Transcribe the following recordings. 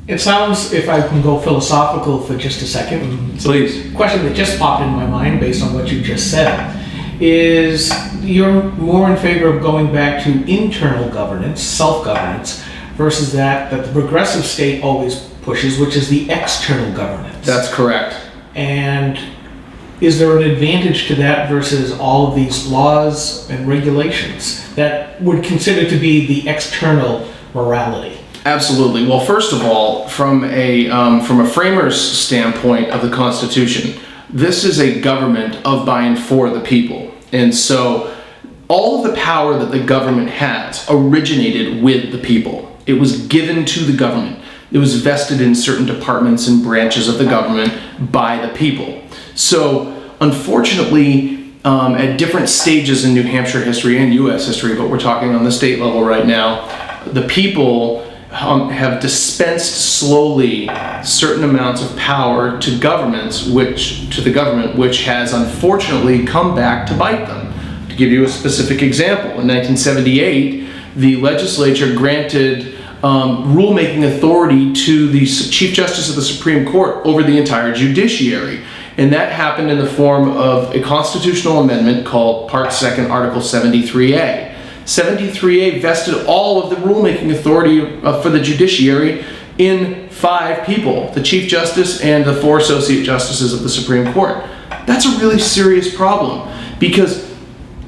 It sounds, if I can go philosophical for just a second, Please. a question that just popped into my mind based on what you just said is you're more in favor of going back to internal governance, self-governance, versus that the progressive state always pushes, which is the external governance. That's correct. And is there an advantage to that versus all of these laws and regulations that would consider to be the external morality? Absolutely. Well, first of all, from a framer's standpoint of the Constitution, this is a government of, by, and for the people. And so all of the power that the government has originated with the people. It was given to the government. It was vested in certain departments and branches of the government by the people. So unfortunately, at different stages in New Hampshire history and U.S. history, but we're talking on the state level right now, the people have dispensed slowly certain amounts of power to governments, to the government, which has unfortunately come back to bite them. To give you a specific example, in 1978, the legislature granted rulemaking authority to the Chief Justice of the Supreme Court over the entire judiciary. And that happened in the form of a constitutional amendment called Part 2nd, Article 73A. 73A vested all of the rulemaking authority for the judiciary in 5 people, the Chief Justice and the 4 Associate Justices of the Supreme Court. That's a really serious problem because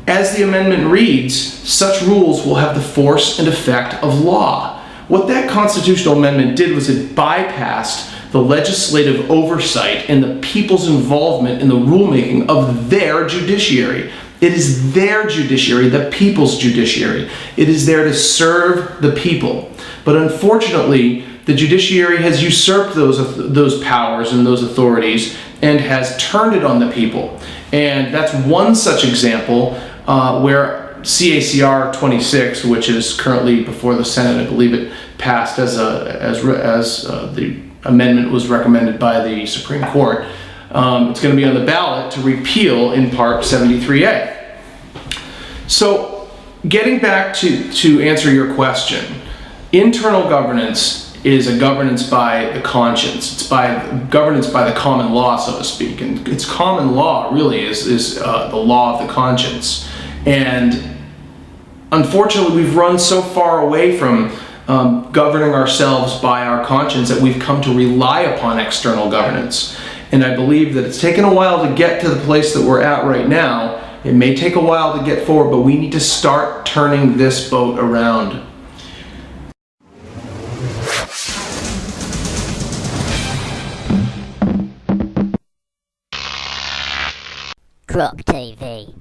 as the amendment reads, such rules will have the force and effect of law. What that constitutional amendment did was it bypassed the legislative oversight and the people's involvement in the rulemaking of their judiciary. It is their judiciary, the people's judiciary. It is there to serve the people. But unfortunately, the judiciary has usurped those powers and those authorities and has turned it on the people. And that's one such example where CACR 26, which is currently before the Senate, I believe it passed as the amendment was recommended by the Supreme Court. It's going to be on the ballot to repeal in Part 73A. So, getting back to answer your question, internal governance is a governance by the conscience. It's governance by the common law, so to speak. And it's common law, really, is the law of the conscience. And unfortunately, we've run so far away from governing ourselves by our conscience that we've come to rely upon external governance. And I believe that it's taken a while to get to the place that we're at right now. It may take a while to get forward, but we need to start turning this boat around. GrokTV.